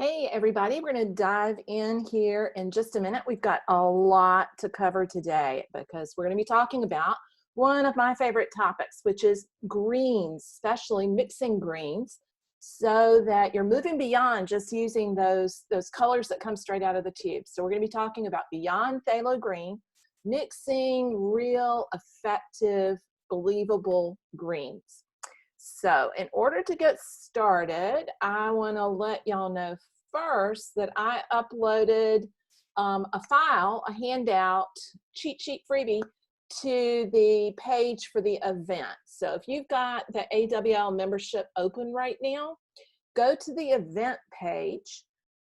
Hey everybody, we're going to dive in here in just a minute. We've got a lot to cover today because we're going to be talking about one of my favorite topics, which is greens, especially mixing greens, so that you're moving beyond just using those colors that come straight out of the tube. So we're going to be talking about beyond phthalo green, mixing real, effective, believable greens. So in order to get started, I want to let y'all know first that I uploaded a file, a handout, cheat sheet freebie to the page for the event. So if you've got the AWL membership open right now, go to the event page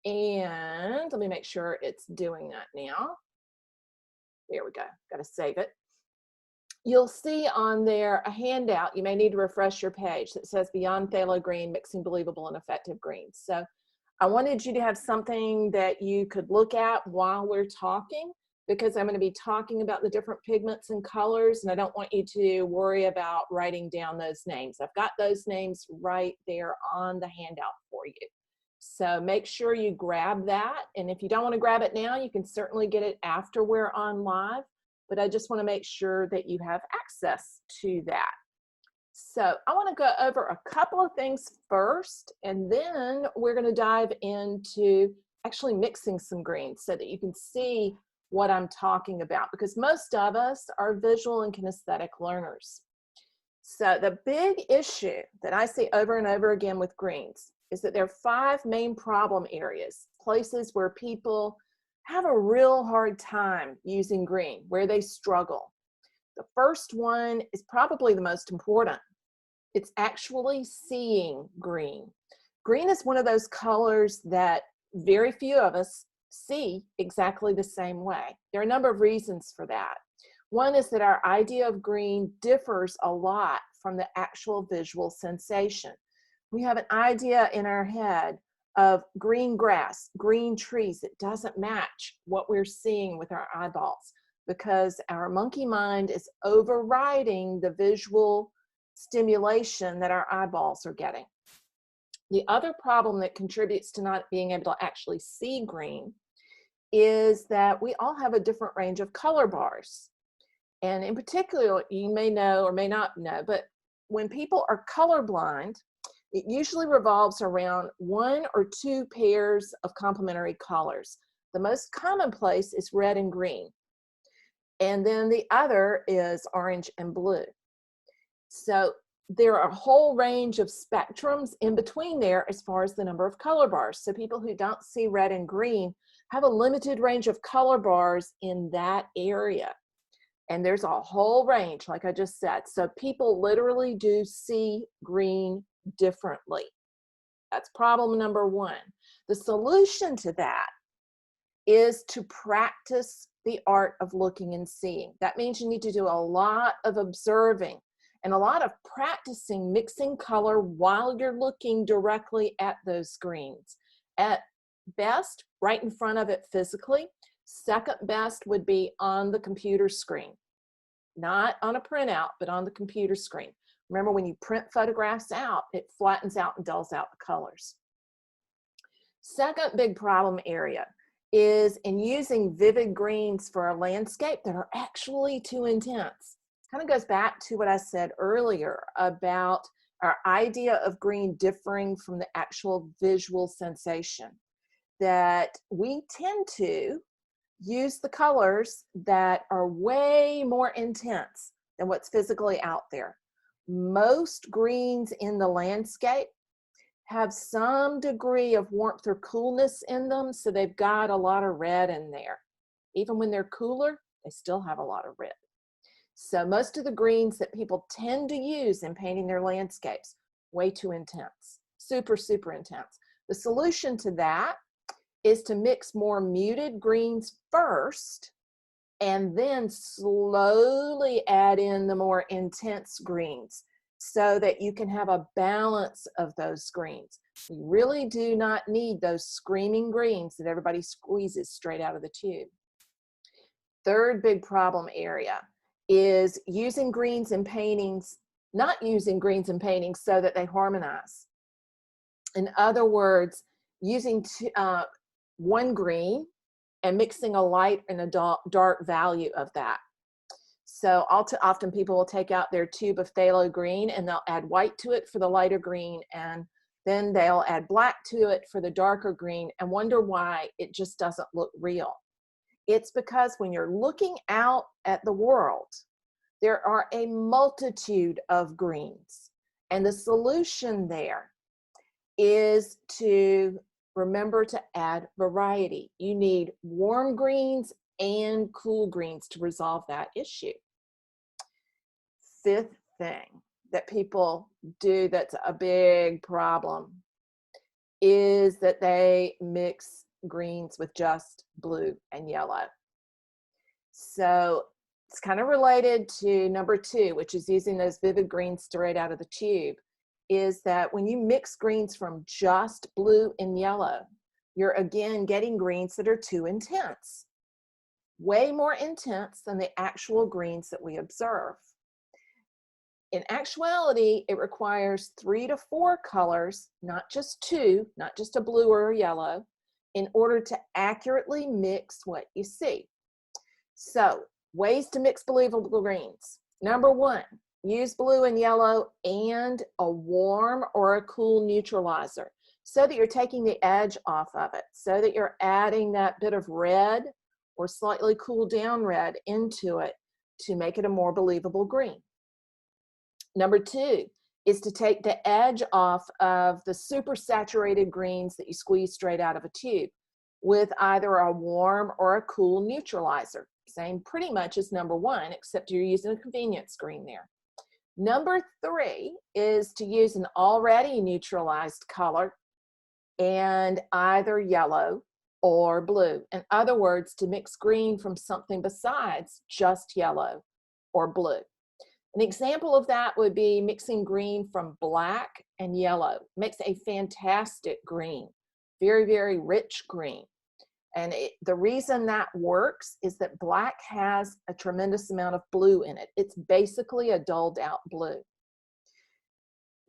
and let me make sure it's doing that now. There we go, got to save it. You'll see on there a handout. You may need to refresh your page that says Beyond Phthalo Green, Mixing Believable and Effective Greens. So I wanted you to have something that you could look at while we're talking, because I'm going to be talking about the different pigments and colors, and I don't want you to worry about writing down those names. I've got those names right there on the handout for you. So make sure you grab that, and if you don't want to grab it now, you can certainly get it after we're on live. But I just want to make sure that you have access to that. So I want to go over a couple of things first, and then we're going to dive into actually mixing some greens so that you can see what I'm talking about, because most of us are visual and kinesthetic learners. So the big issue that I see over and over again with greens is that there are 5 main problem areas, places where people have a real hard time using green, where they struggle. The first one is probably the most important. It's actually seeing green. Green is one of those colors that very few of us see exactly the same way. There are a number of reasons for that. One is that our idea of green differs a lot from the actual visual sensation. We have an idea in our head of green grass, green trees. It doesn't match what we're seeing with our eyeballs because our monkey mind is overriding the visual stimulation that our eyeballs are getting. The other problem that contributes to not being able to actually see green is that we all have a different range of color bars. And in particular, you may know or may not know, but when people are colorblind, it usually revolves around 1 or 2 pairs of complementary colors. The most commonplace is red and green. And then the other is orange and blue. So there are a whole range of spectrums in between there as far as the number of color bars. So people who don't see red and green have a limited range of color bars in that area. And there's a whole range, like I just said. So people literally do see green differently. That's problem number 1. The solution to that is to practice the art of looking and seeing. That means you need to do a lot of observing and a lot of practicing mixing color while you're looking directly at those greens. At best, right in front of it physically. Second best would be on the computer screen. Not on a printout, but on the computer screen. Remember, when you print photographs out, it flattens out and dulls out the colors. Second big problem area is in using vivid greens for a landscape that are actually too intense. Kind of goes back to what I said earlier about our idea of green differing from the actual visual sensation. That we tend to use the colors that are way more intense than what's physically out there. Most greens in the landscape have some degree of warmth or coolness in them, so they've got a lot of red in there. Even when they're cooler, they still have a lot of red. So most of the greens that people tend to use in painting their landscapes, way too intense, super, super intense. The solution to that is to mix more muted greens first and then slowly add in the more intense greens so that you can have a balance of those greens. You really do not need those screaming greens that everybody squeezes straight out of the tube. Third big problem area is using greens in paintings, not using greens in paintings so that they harmonize. In other words, using one green and mixing a light and a dark value of that. So often people will take out their tube of phthalo green and they'll add white to it for the lighter green, and then they'll add black to it for the darker green and wonder why it just doesn't look real. It's because when you're looking out at the world, there are a multitude of greens, and the solution there is to remember to add variety. You need warm greens and cool greens to resolve that issue. Fifth thing that people do that's a big problem is that they mix greens with just blue and yellow. So it's kind of related to number 2, which is using those vivid greens straight out of the tube, is that when you mix greens from just blue and yellow, you're again getting greens that are too intense, way more intense than the actual greens that we observe. In actuality, it requires 3 to 4 colors, not just 2, not just a blue or a yellow, in order to accurately mix what you see. So, ways to mix believable greens. Number 1, use blue and yellow and a warm or a cool neutralizer so that you're taking the edge off of it, so that you're adding that bit of red or slightly cooled down red into it to make it a more believable green. Number 2 is to take the edge off of the super saturated greens that you squeeze straight out of a tube with either a warm or a cool neutralizer. Same pretty much as number 1, except you're using a convenience green there. Number 3 is to use an already neutralized color and either yellow or blue. In other words, to mix green from something besides just yellow or blue. An example of that would be mixing green from black and yellow. Makes a fantastic green, very, very rich green. And the reason that works is that black has a tremendous amount of blue in it. It's basically a dulled out blue.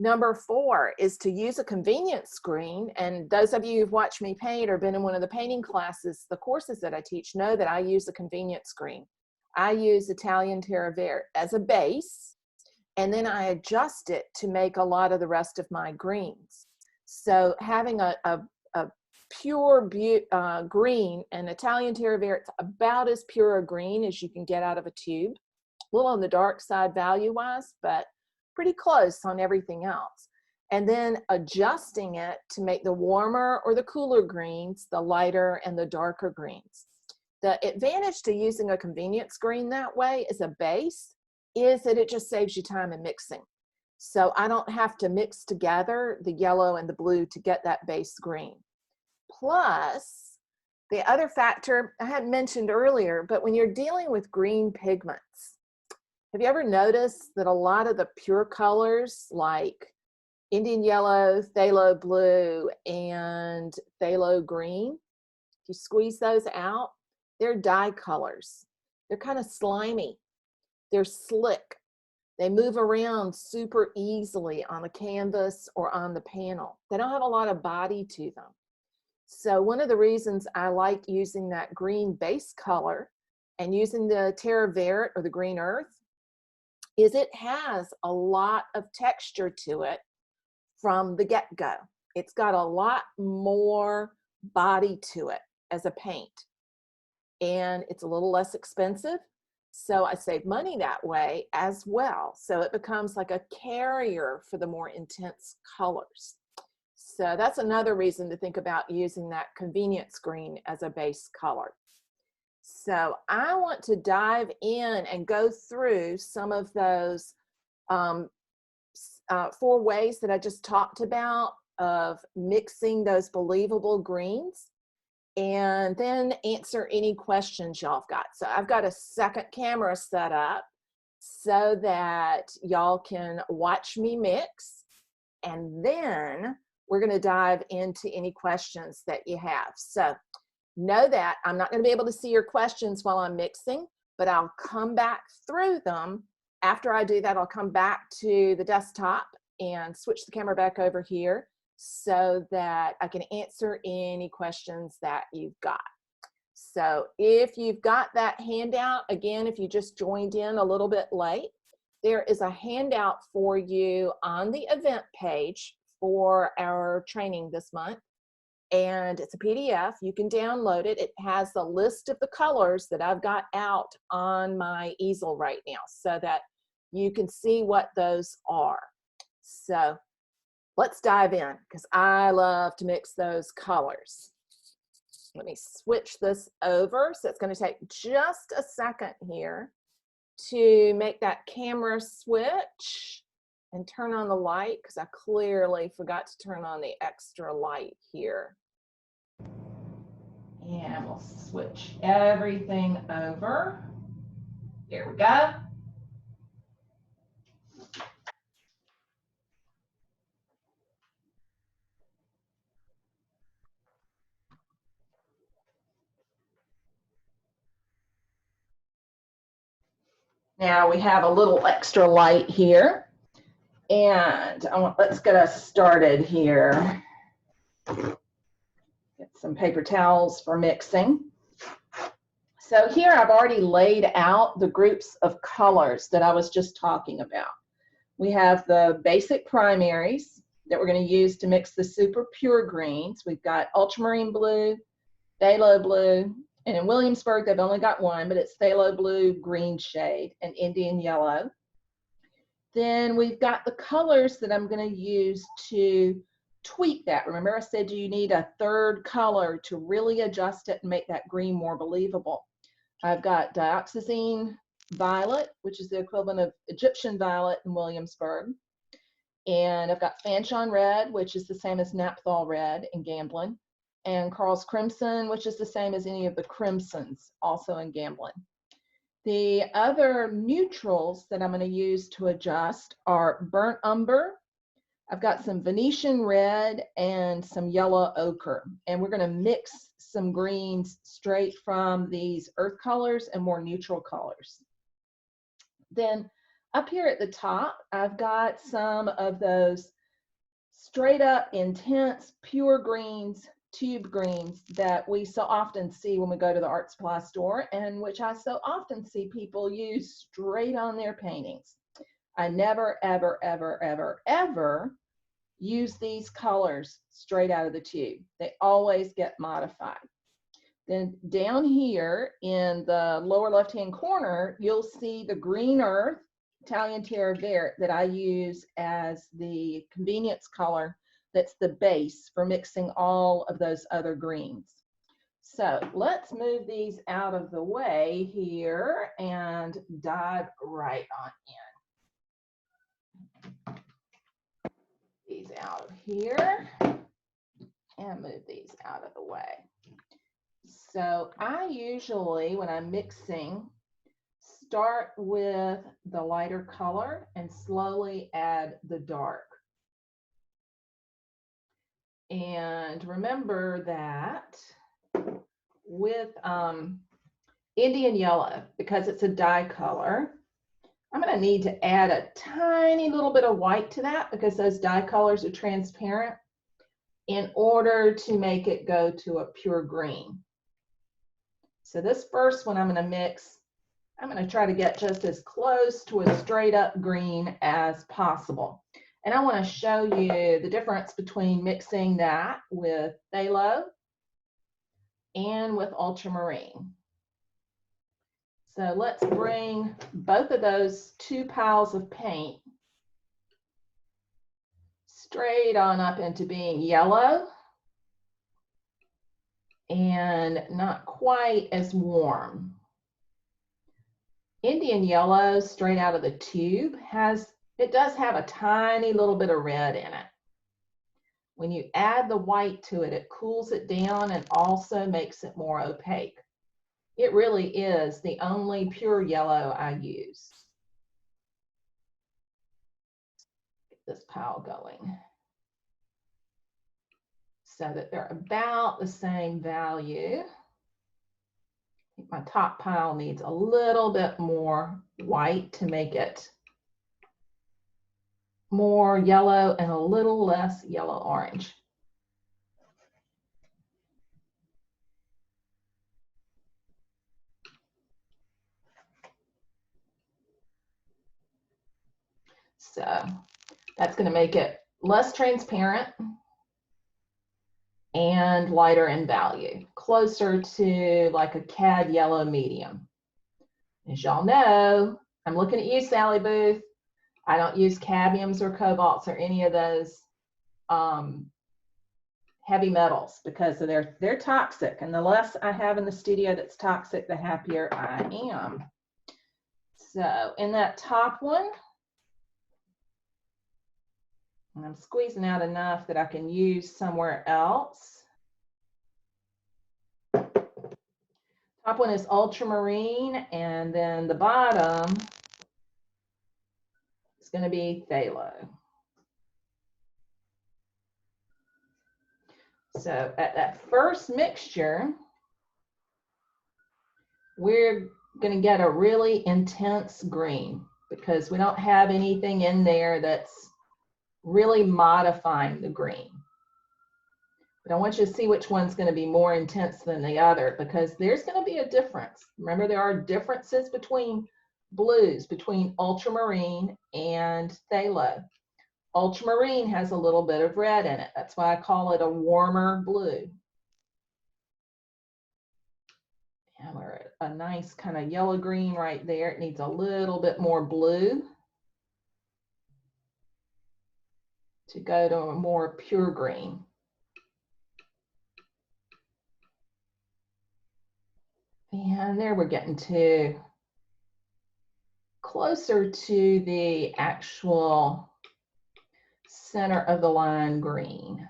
Number 4 is to use a convenience green. And those of you who've watched me paint or been in one of the painting classes, the courses that I teach, know that I use a convenience green. I use Italian Terra Verde as a base, and then I adjust it to make a lot of the rest of my greens. So having a pure green, and Italian Terra Verde, it's about as pure a green as you can get out of a tube. A little on the dark side value-wise, but pretty close on everything else. And then adjusting it to make the warmer or the cooler greens, the lighter and the darker greens. The advantage to using a convenience green that way as a base is that it just saves you time in mixing. So I don't have to mix together the yellow and the blue to get that base green. Plus, the other factor I hadn't mentioned earlier, but when you're dealing with green pigments, have you ever noticed that a lot of the pure colors like Indian yellow, phthalo blue, and phthalo green, if you squeeze those out, they're dye colors. They're kind of slimy. They're slick. They move around super easily on the canvas or on the panel. They don't have a lot of body to them. So one of the reasons I like using that green base color and using the Terra Verde or the green earth is it has a lot of texture to it from the get-go. It's got a lot more body to it as a paint. And it's a little less expensive, so I save money that way as well. So it becomes like a carrier for the more intense colors. So that's another reason to think about using that convenience green as a base color. So I want to dive in and go through some of those 4 ways that I just talked about of mixing those believable greens, and then answer any questions y'all have got. So I've got a second camera set up so that y'all can watch me mix, and then we're going to dive into any questions that you have. So know that I'm not going to be able to see your questions while I'm mixing, but I'll come back through them. After I do that, I'll come back to the desktop and switch the camera back over here so that I can answer any questions that you've got. So if you've got that handout, again, if you just joined in a little bit late, there is a handout for you on the event page for our training this month. And it's a PDF. You can download it. It has the list of the colors that I've got out on my easel right now so that you can see what those are. So let's dive in because I love to mix those colors. Let me switch this over. So it's going to take just a second here to make that camera switch and turn on the light because I clearly forgot to turn on the extra light here. And we'll switch everything over. Here we go. Now we have a little extra light here, and let's get us started here. Get some paper towels for mixing. So here I've already laid out the groups of colors that I was just talking about. We have the basic primaries that we're going to use to mix the super pure greens. We've got ultramarine blue, phthalo blue, and in Williamsburg they've only got one, but it's phthalo blue green shade and Indian yellow. Then we've got the colors that I'm going to use to tweak that. Remember I said you need a third color to really adjust it and make that green more believable. I've got dioxazine violet, which is the equivalent of Egyptian violet in Williamsburg. And I've got Venetian Red, which is the same as Naphthol Red in Gamblin. And Carl's Crimson, which is the same as any of the crimsons, also in Gamblin. The other neutrals that I'm going to use to adjust are burnt umber. I've got some Venetian Red and some yellow ochre. And we're going to mix some greens straight from these earth colors and more neutral colors. Then up here at the top, I've got some of those straight up intense pure greens, tube greens that we so often see when we go to the art supply store and which I so often see people use straight on their paintings. I never, ever, ever, ever, ever use these colors straight out of the tube. They always get modified. Then down here in the lower left-hand corner, you'll see the green earth Italian Terre Verte that I use as the convenience color that's the base for mixing all of those other greens. So let's move these out of the way here and dive right on in. These out of here and move these out of the way. So I usually, when I'm mixing, start with the lighter color and slowly add the dark. And remember that with Indian yellow, because it's a dye color, I'm going to need to add a tiny little bit of white to that because those dye colors are transparent in order to make it go to a pure green. So this first one I'm going to mix, I'm going to try to get just as close to a straight up green as possible. And I want to show you the difference between mixing that with phthalo and with ultramarine. So let's bring both of those two piles of paint straight on up into being yellow and not quite as warm. Indian yellow straight out of the tube it does have a tiny little bit of red in it. When you add the white to it, it cools it down and also makes it more opaque. It really is the only pure yellow I use. Get this pile going so that they're about the same value. I think my top pile needs a little bit more white to make it more yellow and a little less yellow orange. So that's going to make it less transparent and lighter in value, closer to like a cad yellow medium. As y'all know, I'm looking at you, Sally Booth. I don't use cadmiums or cobalts or any of those heavy metals because they're toxic, and the less I have in the studio that's toxic, the happier I am. So in that top one, and I'm squeezing out enough that I can use somewhere else. Top one is Ultramarine, and then the bottom is going to be Phthalo. So at that first mixture, we're going to get a really intense green because we don't have anything in there that's really modifying the green. But I want you to see which one's going to be more intense than the other because there's going to be a difference. Remember, there are differences between blues, between Ultramarine and Phthalo. Ultramarine has a little bit of red in it. That's why I call it a warmer blue. And we're at a nice kind of yellow green right there. It needs a little bit more blue to go to a more pure green. And there we're getting to closer to the actual center of the line green,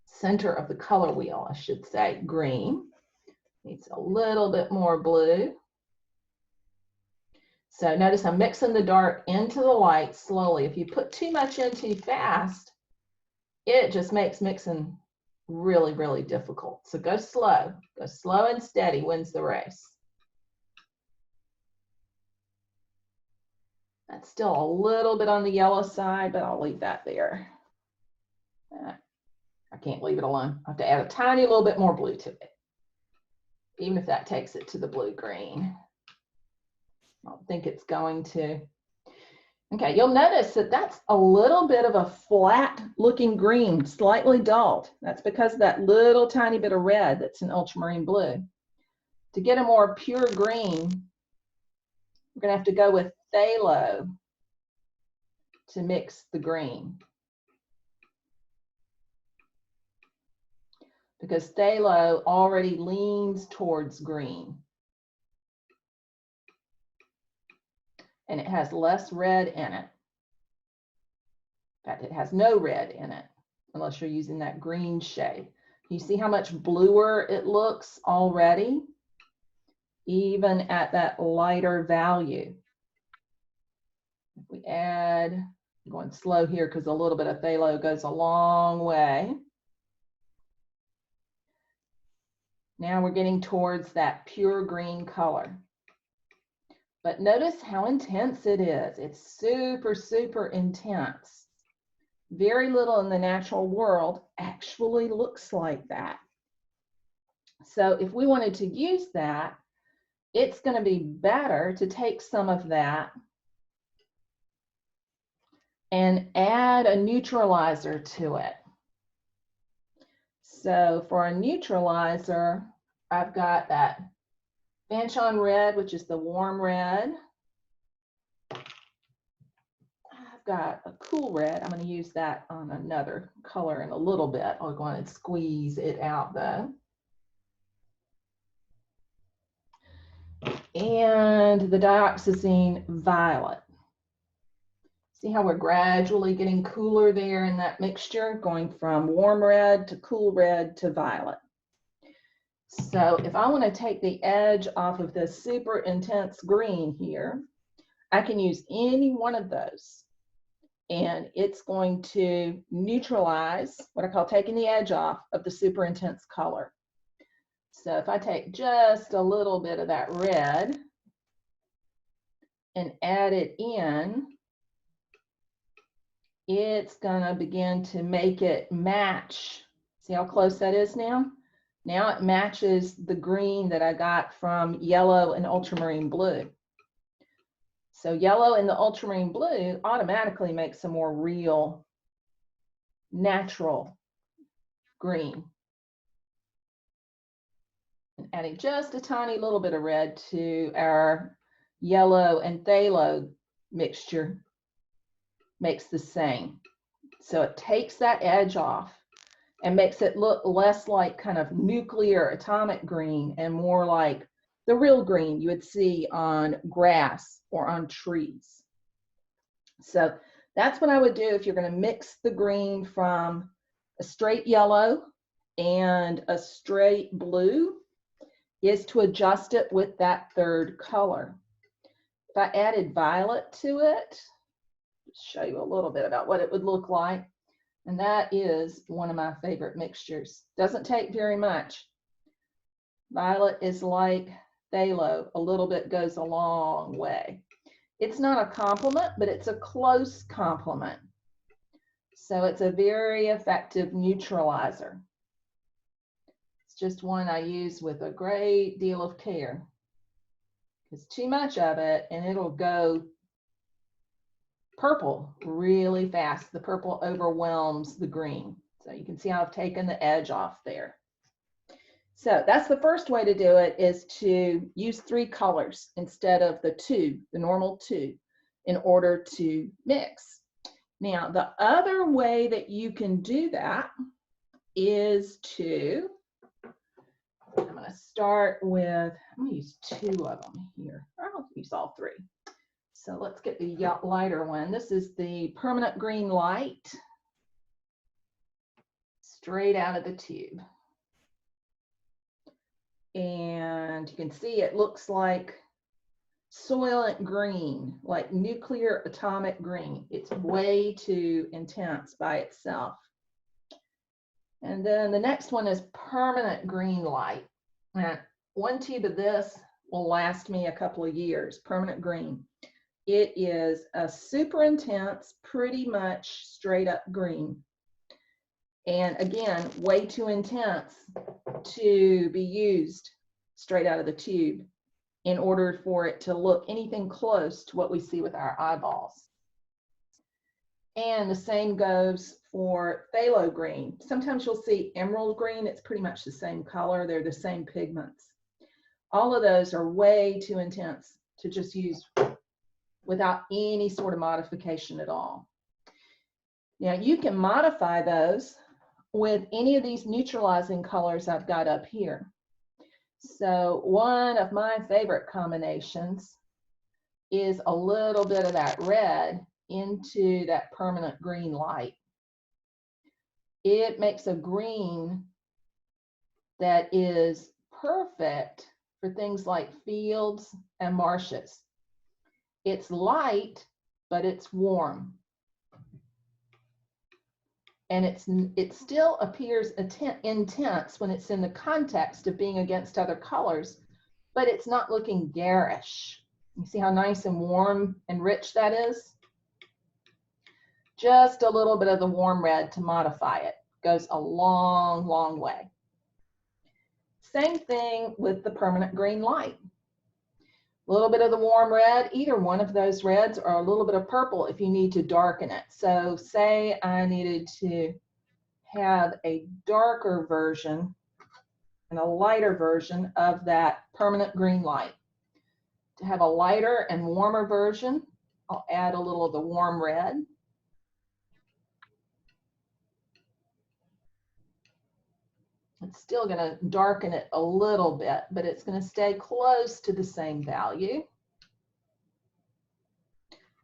center of the color wheel, I should say, green. Needs a little bit more blue. So notice I'm mixing the dark into the light slowly. If you put too much in too fast, it just makes mixing really, really difficult. So go slow and steady wins the race. That's still a little bit on the yellow side, but I'll leave that there. I can't leave it alone. I have to add a tiny little bit more blue to it, even if that takes it to the blue-green. I don't think it's going to. Okay, you'll notice that that's a little bit of a flat-looking green, slightly dulled. That's because of that little tiny bit of red that's in ultramarine blue. To get a more pure green, we're going to have to go with phthalo to mix the green. Because phthalo already leans towards green. And it has less red in it. In fact, it has no red in it, unless you're using that green shade. You see how much bluer it looks already, even at that lighter value. If we add, I'm going slow here because a little bit of phthalo goes a long way. Now we're getting towards that pure green color. But notice how intense it is. It's super, super intense. Very little in the natural world actually looks like that. So if we wanted to use that, it's going to be better to take some of that and add a neutralizer to it. So for a neutralizer, I've got that Venetian Red, which is the warm red. I've got a cool red. I'm going to use that on another color in a little bit. I'll go on and squeeze it out though. And the dioxazine violet. See how we're gradually getting cooler there in that mixture, going from warm red to cool red to violet. So if I want to take the edge off of this super intense green here, I can use any one of those. And it's going to neutralize what I call taking the edge off of the super intense color. So if I take just a little bit of that red and add it in, it's gonna begin to make it match. See how close that is now? Now it matches the green that I got from yellow and ultramarine blue. So yellow and the ultramarine blue automatically makes a more real, natural green. And adding just a tiny little bit of red to our yellow and phthalo mixture makes the same. So it takes that edge off and makes it look less like kind of nuclear atomic green and more like the real green you would see on grass or on trees. So that's what I would do if you're going to mix the green from a straight yellow and a straight blue, is to adjust it with that third color. If I added violet to it, just show you a little bit about what it would look like. And that is one of my favorite mixtures. Doesn't take very much. Violet is like phthalo. A little bit goes a long way. It's not a complement, but it's a close complement. So it's a very effective neutralizer. It's just one I use with a great deal of care. It's too much of it and it'll go purple really fast. The purple overwhelms the green. So you can see how I've taken the edge off there. So that's the first way to do it, is to use 3 colors instead of the 2, the normal 2, in order to mix. Now, the other way that you can do that is to, I'm going to start with, I'm going to use 2 of them here. I'll use all 3. So let's get the lighter one. This is the permanent green light, straight out of the tube. And you can see it looks like soylent green, like nuclear atomic green. It's way too intense by itself. And then the next one is permanent green light. And 1 tube of this will last me a couple of years, permanent green. It is a super intense, pretty much straight up green. And again, way too intense to be used straight out of the tube in order for it to look anything close to what we see with our eyeballs. And the same goes for phthalo green. Sometimes you'll see emerald green. It's pretty much the same color. They're the same pigments. All of those are way too intense to just use without any sort of modification at all. Now you can modify those with any of these neutralizing colors I've got up here. So one of my favorite combinations is a little bit of that red into that permanent green light. It makes a green that is perfect for things like fields and marshes. It's light, but it's warm. And it still appears intense when it's in the context of being against other colors, but it's not looking garish. You see how nice and warm and rich that is? Just a little bit of the warm red to modify it goes a long, long way. Same thing with the permanent green light. A little bit of the warm red, either one of those reds, or a little bit of purple if you need to darken it. So say I needed to have a darker version and a lighter version of that permanent green light. To have a lighter and warmer version, I'll add a little of the warm red. It's still going to darken it a little bit, but it's going to stay close to the same value.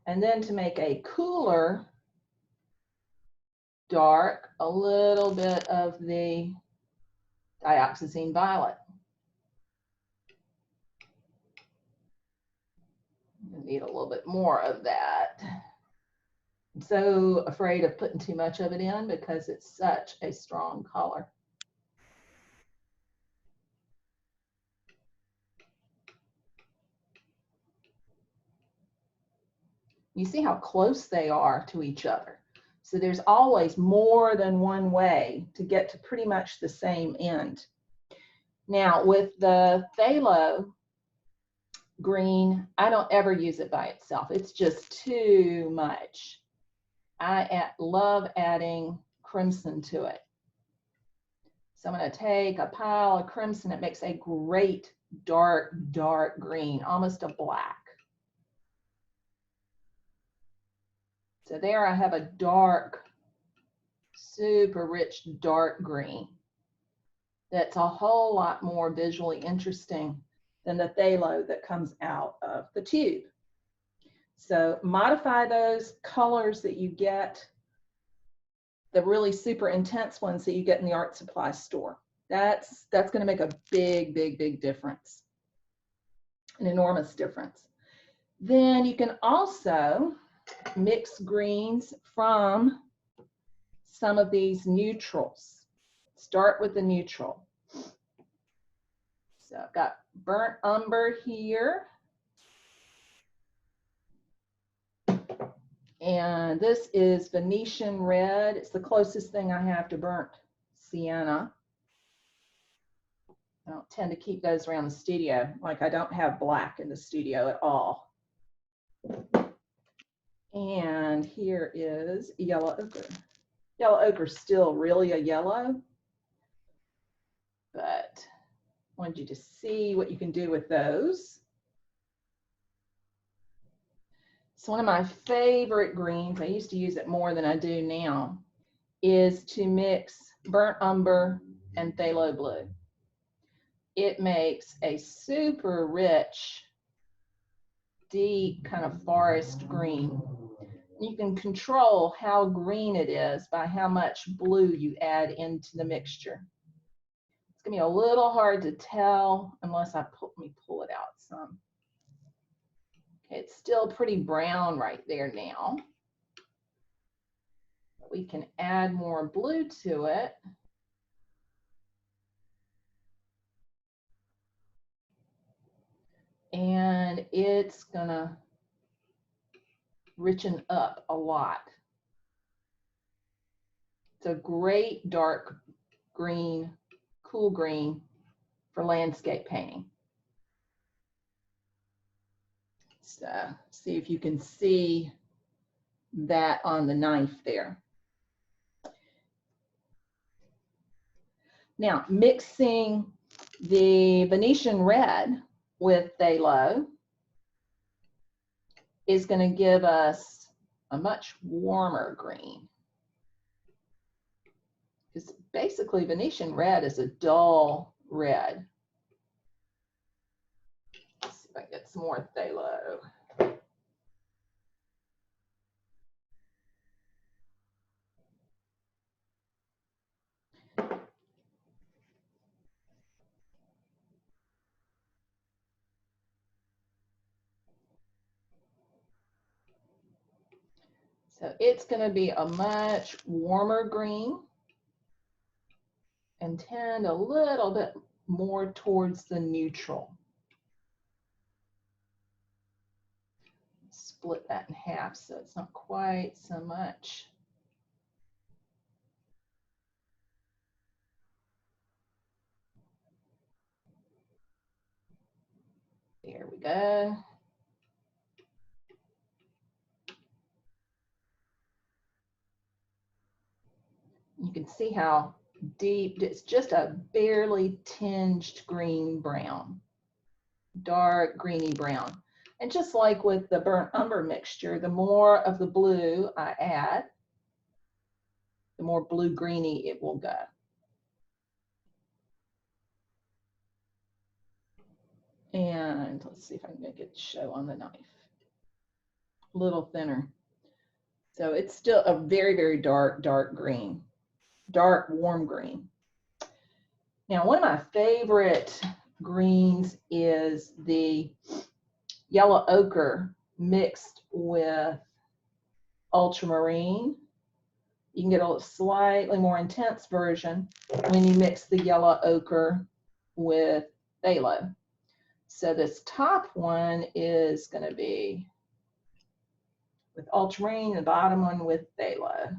And then to make a cooler dark, a little bit of the dioxazine violet. I need a little bit more of that. I'm so afraid of putting too much of it in because it's such a strong color. You see how close they are to each other. So there's always more than one way to get to pretty much the same end. Now with the phthalo green, I don't ever use it by itself. It's just too much. I love adding crimson to it. So I'm going to take a pile of crimson. It makes a great dark, dark green, almost a black. So there I have a dark, super rich dark green. That's a whole lot more visually interesting than the phthalo that comes out of the tube. So modify those colors that you get, the really super intense ones that you get in the art supply store. That's going to make a big, big, big difference, an enormous difference. Then you can also mix greens from some of these neutrals. Start with the neutral. So I've got burnt umber here. And this is Venetian Red. It's the closest thing I have to burnt sienna. I don't tend to keep those around the studio. Like I don't have black in the studio at all. And here is yellow ochre. Yellow ochre is still really a yellow, but I wanted you to see what you can do with those. So one of my favorite greens, I used to use it more than I do now, is to mix burnt umber and phthalo blue. It makes a super rich, deep kind of forest green. You can control how green it is by how much blue you add into the mixture. It's gonna be a little hard to tell unless let me pull it out some. Okay, it's still pretty brown right there now. But we can add more blue to it. And it's gonna richen up a lot. It's a great dark green, cool green for landscape painting. So see if you can see that on the knife there. Now mixing the Venetian Red with phthalo is going to give us a much warmer green. Because basically Venetian Red is a dull red. Let's see if I can get some more phthalo. So it's going to be a much warmer green and tend a little bit more towards the neutral. Split that in half so it's not quite so much. There we go. You can see how deep, it's just a barely tinged green brown, dark greeny brown. And just like with the burnt umber mixture, the more of the blue I add, the more blue greeny it will go. And let's see if I can make it show on the knife. A little thinner. So it's still a very, very dark, dark green, dark, warm green. Now, one of my favorite greens is the yellow ochre mixed with ultramarine. You can get a slightly more intense version when you mix the yellow ochre with phthalo. So this top one is going to be with ultramarine, the bottom one with phthalo.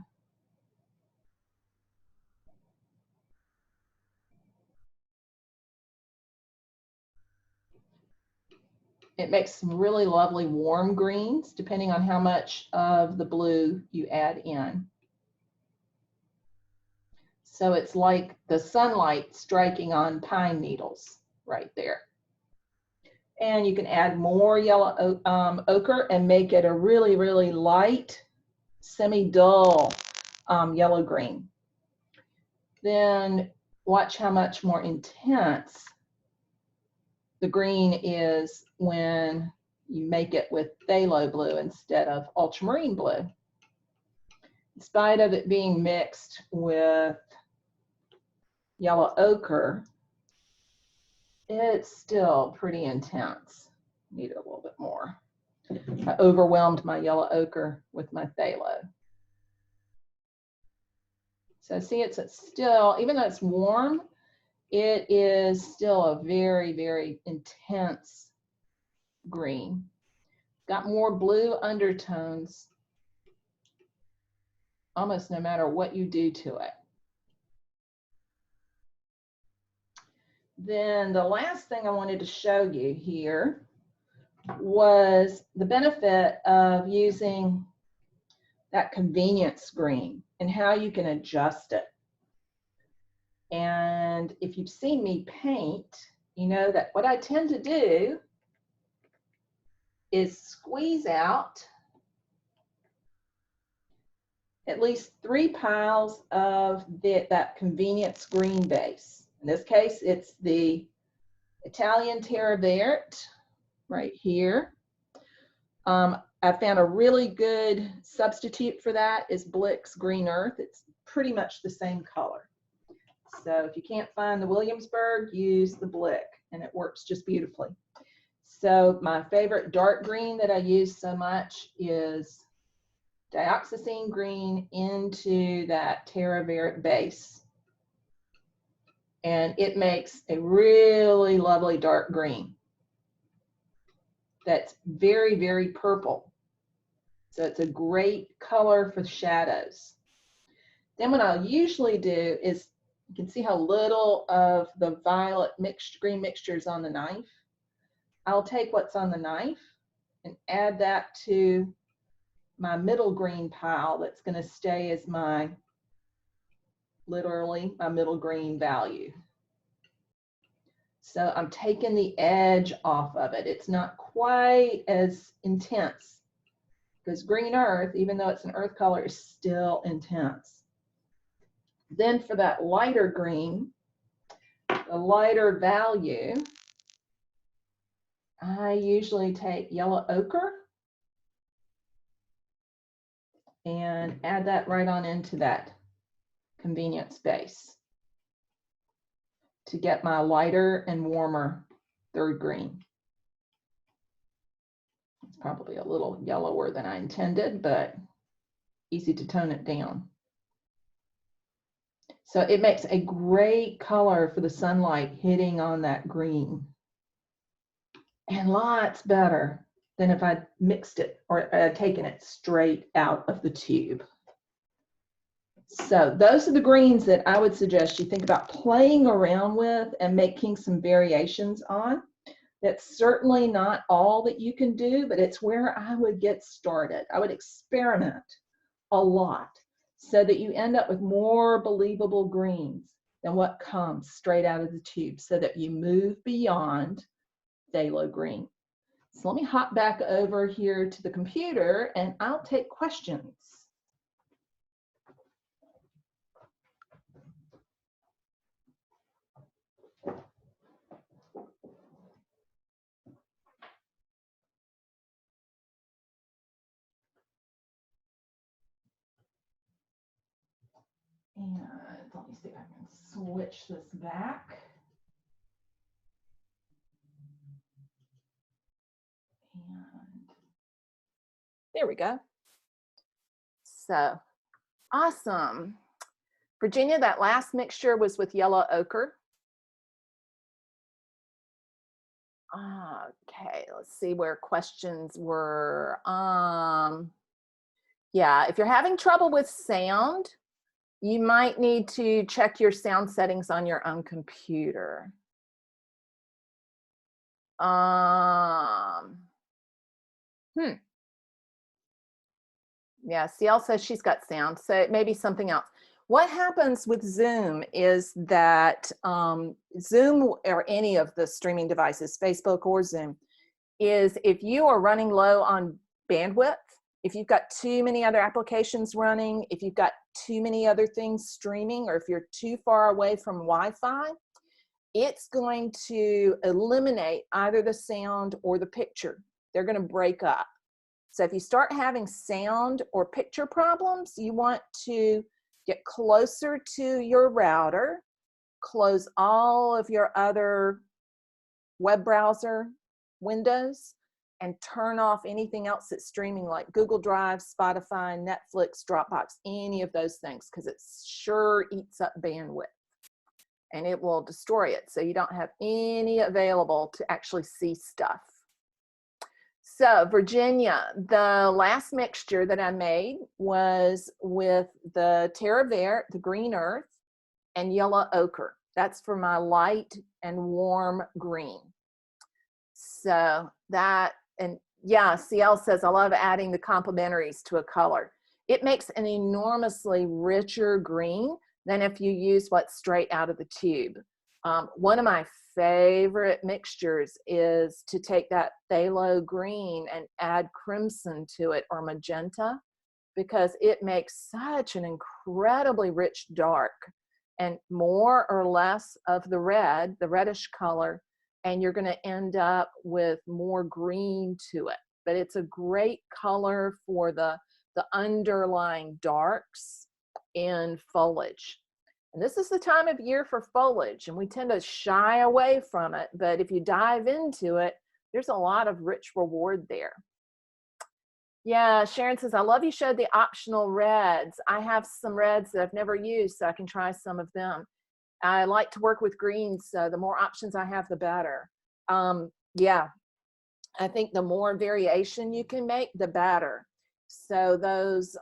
It makes some really lovely warm greens, depending on how much of the blue you add in. So it's like the sunlight striking on pine needles right there. And you can add more yellow ochre and make it a really, really light, semi-dull yellow-green. Then watch how much more intense the green is when you make it with phthalo blue instead of ultramarine blue. In spite of it being mixed with yellow ochre, it's still pretty intense. Need it a little bit more. I overwhelmed my yellow ochre with my phthalo. So see, it's still, even though it's warm, it is still a very, very intense green. Got more blue undertones almost no matter what you do to it. Then the last thing I wanted to show you here was the benefit of using that convenience green and how you can adjust it. And if you've seen me paint, you know that what I tend to do is squeeze out at least 3 piles of that convenience green base. In this case, it's the Italian Terra Verde right here. I found a really good substitute for that is Blick's Green Earth. It's pretty much the same color. So if you can't find the Williamsburg, use the Blick, and it works just beautifully. So my favorite dark green that I use so much is dioxazine green into that Terra Verde base. And it makes a really lovely dark green that's very, very purple. So it's a great color for shadows. Then what I'll usually do is, you can see how little of the violet green mixture is on the knife. I'll take what's on the knife and add that to my middle green pile that's going to stay as my, literally, my middle green value. So I'm taking the edge off of it. It's not quite as intense because green earth, even though it's an earth color, is still intense. Then for that lighter green, the lighter value, I usually take yellow ochre and add that right on into that convenience base to get my lighter and warmer third green. It's probably a little yellower than I intended, but easy to tone it down. So it makes a great color for the sunlight hitting on that green. And lots better than if I mixed it or taken it straight out of the tube. So those are the greens that I would suggest you think about playing around with and making some variations on. That's certainly not all that you can do, but it's where I would get started. I would experiment a lot so that you end up with more believable greens than what comes straight out of the tube, so that you move beyond phthalo green. So let me hop back over here to the computer and I'll take questions. And let me see if I can switch this back. And there we go. So awesome. Virginia, that last mixture was with yellow ochre. Okay, let's see where questions were. Yeah, if you're having trouble with sound, you might need to check your sound settings on your own computer. Hmm. Yeah, CL says she's got sound, so it may be something else. What happens with Zoom is that Zoom or any of the streaming devices, Facebook or Zoom, is if you are running low on bandwidth, if you've got too many other applications running, if you've got too many other things streaming, or if you're too far away from Wi-Fi, it's going to eliminate either the sound or the picture. They're going to break up. So if you start having sound or picture problems, you want to get closer to your router, close all of your other web browser windows, and turn off anything else that's streaming like Google Drive, Spotify, Netflix, Dropbox, any of those things, because it sure eats up bandwidth and it will destroy it. So you don't have any available to actually see stuff. So Virginia, the last mixture that I made was with the Terra Verde, the green earth, and yellow ochre. That's for my light and warm green. So that, and yeah, CL says, I love adding the complementaries to a color. It makes an enormously richer green than if you use what's straight out of the tube. One of my favorite mixtures is to take that phthalo green and add crimson to it or magenta, because it makes such an incredibly rich dark and more or less of the red, the reddish color, and you're going to end up with more green to it. But it's a great color for the underlying darks in foliage. And this is the time of year for foliage, and we tend to shy away from it. But if you dive into it, there's a lot of rich reward there. Yeah, Sharon says, I love you showed the optional reds. I have some reds that I've never used, so I can try some of them. I like to work with greens, so the more options I have, the better. Yeah, I think the more variation you can make, the better. So those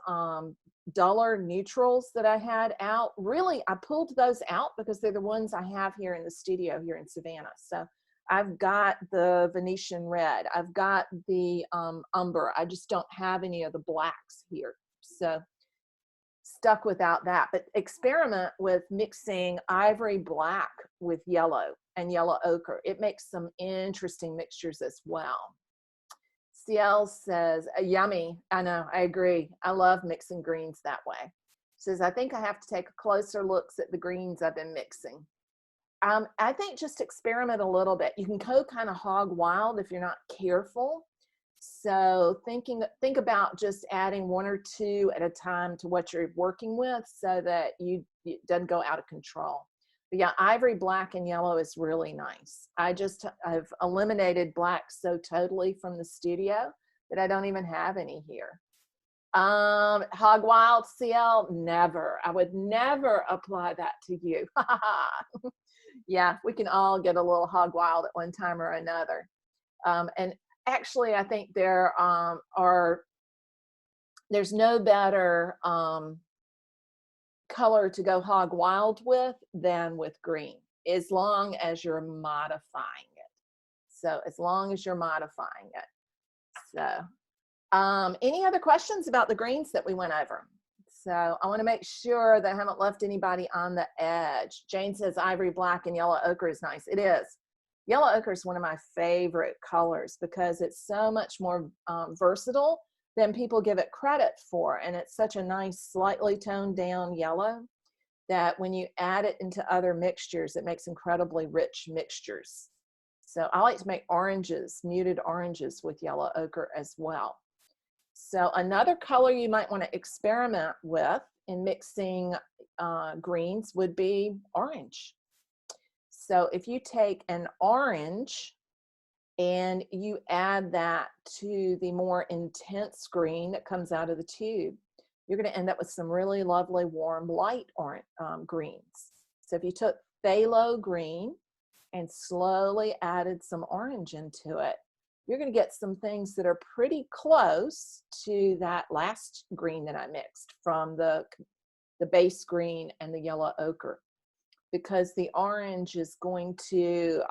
duller neutrals that I had out, really, I pulled those out because they're the ones I have here in the studio here in Savannah. So I've got the Venetian Red, I've got the Umber. I just don't have any of the blacks here. So stuck without that, but experiment with mixing ivory black with yellow and yellow ochre. It makes some interesting mixtures as well. CL says, yummy. I know, I agree. I love mixing greens that way. Says, I think I have to take a closer look at the greens I've been mixing. I think just experiment a little bit. You can go kind of hog wild if you're not careful. So think about just adding one or two at a time to what you're working with so that it doesn't go out of control. But yeah, ivory black and yellow is really nice. I've eliminated black so totally from the studio that I don't even have any here. Hog wild CL, never. I would never apply that to you. Yeah, we can all get a little hog wild at one time or another. And actually, I think there's no better color to go hog wild with than with green, as long as you're modifying it. So as long as you're modifying it. So any other questions about the greens that we went over? So I want to make sure that I haven't left anybody on the edge. Jane says ivory black and yellow ochre is nice. It is. Yellow ochre is one of my favorite colors because it's so much more versatile than people give it credit for. And it's such a nice, slightly toned down yellow that when you add it into other mixtures, it makes incredibly rich mixtures. So I like to make oranges, muted oranges with yellow ochre as well. So another color you might want to experiment with in mixing greens would be orange. So if you take an orange and you add that to the more intense green that comes out of the tube, you're going to end up with some really lovely warm light orange greens. So if you took phthalo green and slowly added some orange into it, you're going to get some things that are pretty close to that last green that I mixed from the base green and the yellow ochre, because the orange is going to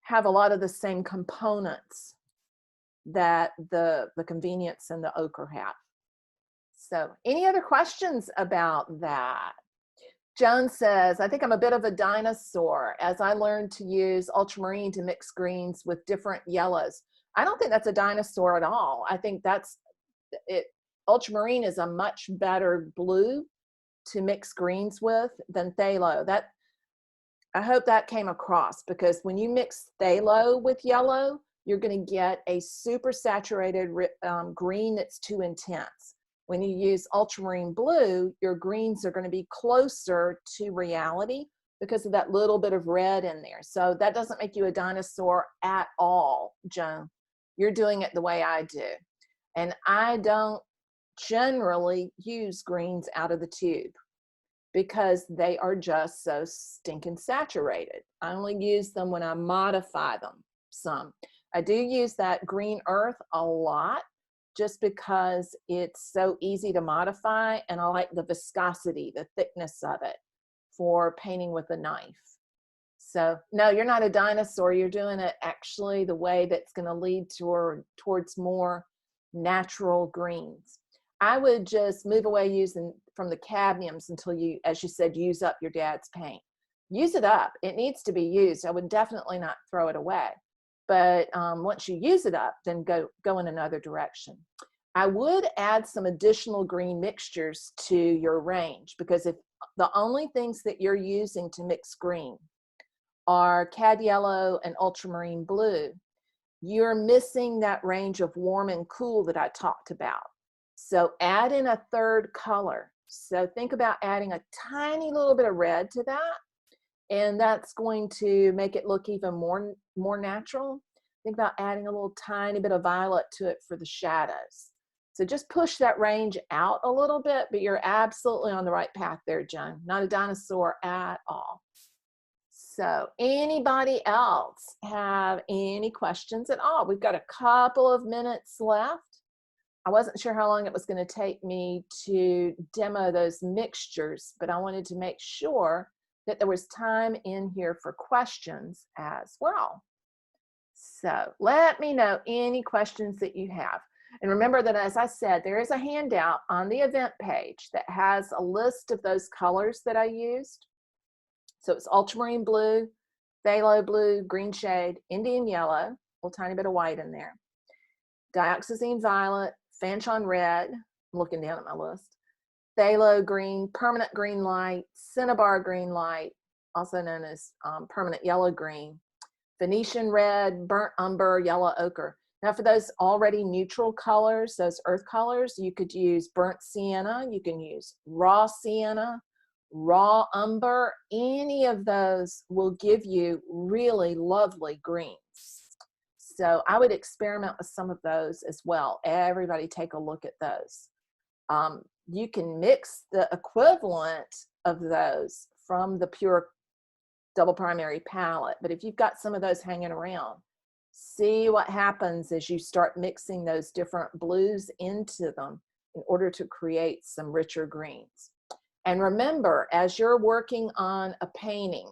have a lot of the same components that the convenience and the ochre have. So any other questions about that? Joan says, I think I'm a bit of a dinosaur as I learned to use ultramarine to mix greens with different yellows. I don't think that's a dinosaur at all. I think that's it. Ultramarine is a much better blue to mix greens with than phthalo. That, I hope that came across, because when you mix phthalo with yellow, you're going to get a super saturated green that's too intense. When you use ultramarine blue, your greens are going to be closer to reality because of that little bit of red in there. So that doesn't make you a dinosaur at all, Joan. You're doing it the way I do. And I don't generally use greens out of the tube because they are just so stinking saturated. I only use them when I modify them some. I do use that green earth a lot just because it's so easy to modify, and I like the viscosity, the thickness of it for painting with a knife. So no, you're not a dinosaur. You're doing it actually the way that's going to lead towards more natural greens. I would just move away using from the cadmiums until you, as you said, use up your dad's paint. Use it up. It needs to be used. I would definitely not throw it away. But once you use it up, then go in another direction. I would add some additional green mixtures to your range, because if the only things that you're using to mix green are cad yellow and ultramarine blue, you're missing that range of warm and cool that I talked about. So add in a third color. So think about adding a tiny little bit of red to that, and that's going to make it look even more natural. Think about adding a little tiny bit of violet to it for the shadows. So just push that range out a little bit, but you're absolutely on the right path there, Joan. Not a dinosaur at all. So anybody else have any questions at all? We've got a couple of minutes left. I wasn't sure how long it was going to take me to demo those mixtures, but I wanted to make sure that there was time in here for questions as well. So let me know any questions that you have. And remember that, as I said, there is a handout on the event page that has a list of those colors that I used. So it's ultramarine blue, phthalo blue, green shade, Indian yellow, a little tiny bit of white in there, dioxazine violet, Venetian red, I'm looking down at my list, phthalo green, permanent green light, cinnabar green light, also known as permanent yellow green, Venetian red, burnt umber, yellow ochre. Now for those already neutral colors, those earth colors, you could use burnt sienna, you can use raw sienna, raw umber. Any of those will give you really lovely greens. So I would experiment with some of those as well. Everybody take a look at those. You can mix the equivalent of those from the pure double primary palette, but if you've got some of those hanging around, see what happens as you start mixing those different blues into them in order to create some richer greens. And remember, as you're working on a painting,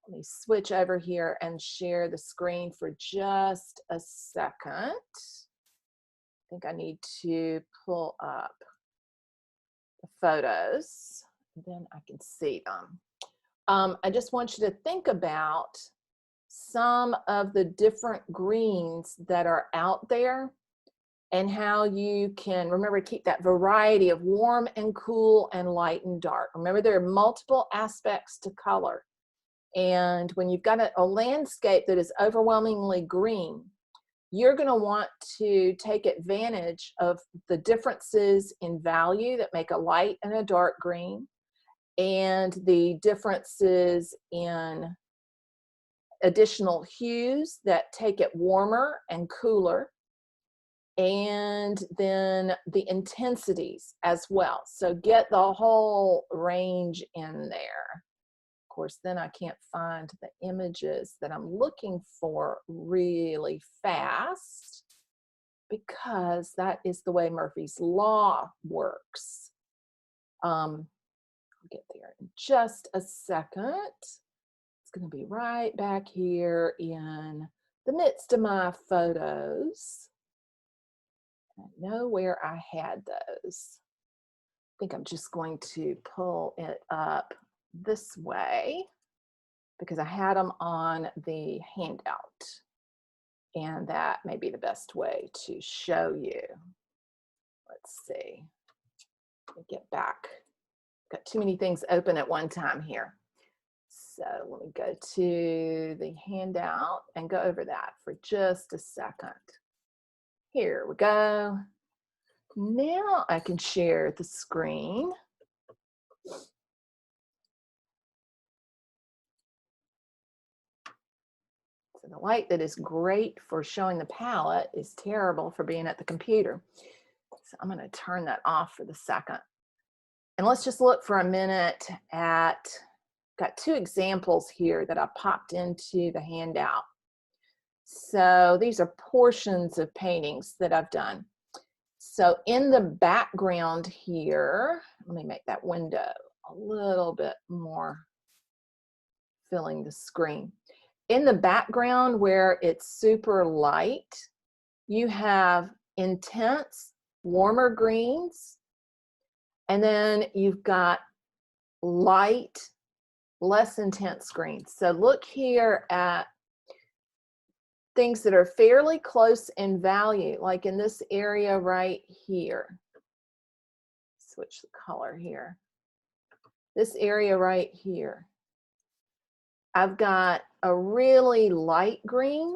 let me switch over here and share the screen for just a second. I think I need to pull up the photos, then I can see them. I just want you to think about some of the different greens that are out there and how you can, remember, keep that variety of warm and cool and light and dark. Remember, there are multiple aspects to color. And when you've got a landscape that is overwhelmingly green, you're going to want to take advantage of the differences in value that make a light and a dark green, and the differences in additional hues that take it warmer and cooler, and then the intensities as well. So get the whole range in there. Of course, then I can't find the images that I'm looking for really fast, because that is the way Murphy's Law works. I'll get there in just a second. It's going to be right back here in the midst of my photos. I know where I had those. I think I'm just going to pull it up this way because I had them on the handout. And that may be the best way to show you. Let's see. Let me get back. Got too many things open at one time here. So let me go to the handout and go over that for just a second. Here we go. Now I can share the screen. So the light that is great for showing the palette is terrible for being at the computer. So I'm going to turn that off for the second. And let's just look for a minute at, got two examples here that I popped into the handout. So these are portions of paintings that I've done. So in the background here, let me make that window a little bit more filling the screen. In the background where it's super light, you have intense, warmer greens, and then you've got light, less intense greens. So look here at things that are fairly close in value, like in this area right here. Switch the color here. This area right here. I've got a really light green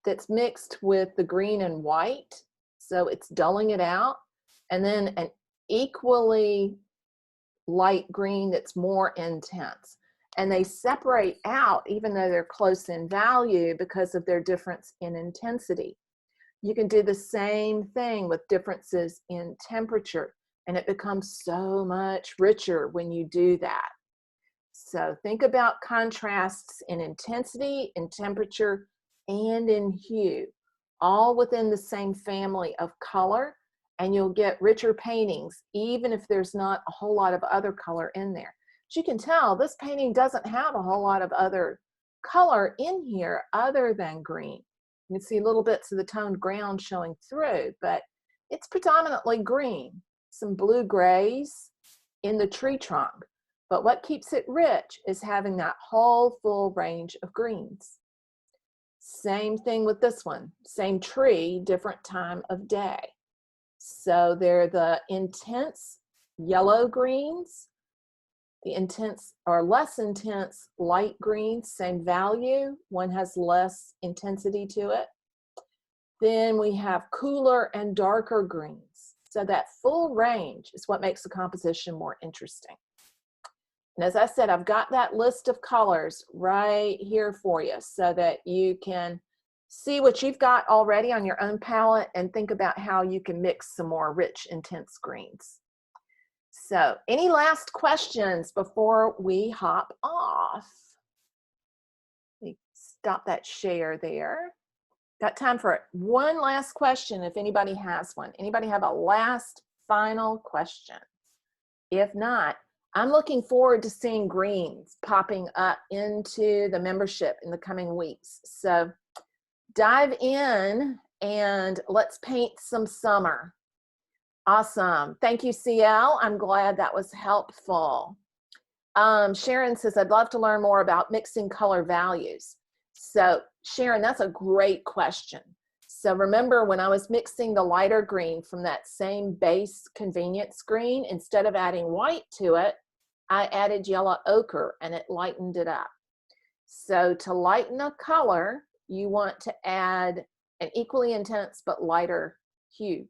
that's mixed with the green and white, so it's dulling it out, and then an equally light green that's more intense. And they separate out even though they're close in value because of their difference in intensity. You can do the same thing with differences in temperature, and it becomes so much richer when you do that. So think about contrasts in intensity, in temperature, and in hue, all within the same family of color, and you'll get richer paintings even if there's not a whole lot of other color in there. As you can tell, this painting doesn't have a whole lot of other color in here other than green. You can see little bits of the toned ground showing through, but it's predominantly green. Some blue grays in the tree trunk. But what keeps it rich is having that whole full range of greens. Same thing with this one. Same tree, different time of day. So they're the intense yellow greens, the intense or less intense light greens, same value. One has less intensity to it. Then we have cooler and darker greens. So that full range is what makes the composition more interesting. And as I said, I've got that list of colors right here for you so that you can see what you've got already on your own palette and think about how you can mix some more rich, intense greens. So any last questions before we hop off? Let me stop that share there. Got time for one last question if anybody has one. Anybody have a last final question? If not, I'm looking forward to seeing greens popping up into the membership in the coming weeks. So dive in and let's paint some summer. Awesome. Thank you, CL. I'm glad that was helpful. Sharon says, I'd love to learn more about mixing color values. So Sharon, that's a great question. So remember when I was mixing the lighter green from that same base convenience green, instead of adding white to it, I added yellow ochre and it lightened it up. So to lighten a color, you want to add an equally intense but lighter hue.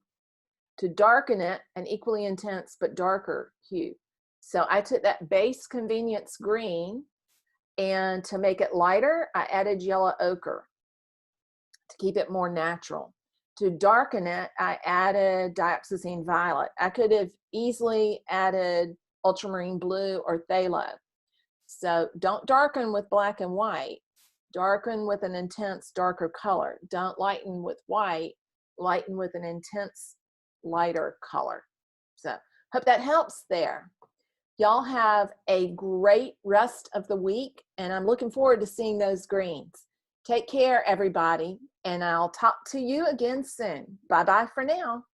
To darken it, an equally intense but darker hue. So I took that base convenience green, and to make it lighter, I added yellow ochre to keep it more natural. To darken it, I added dioxazine violet. I could have easily added ultramarine blue or phthalo. So don't darken with black and white. Darken with an intense darker color. Don't lighten with white. Lighten with an intense lighter color. So hope that helps there. Y'all have a great rest of the week, and I'm looking forward to seeing those greens. Take care, everybody, and I'll talk to you again soon. Bye-bye for now.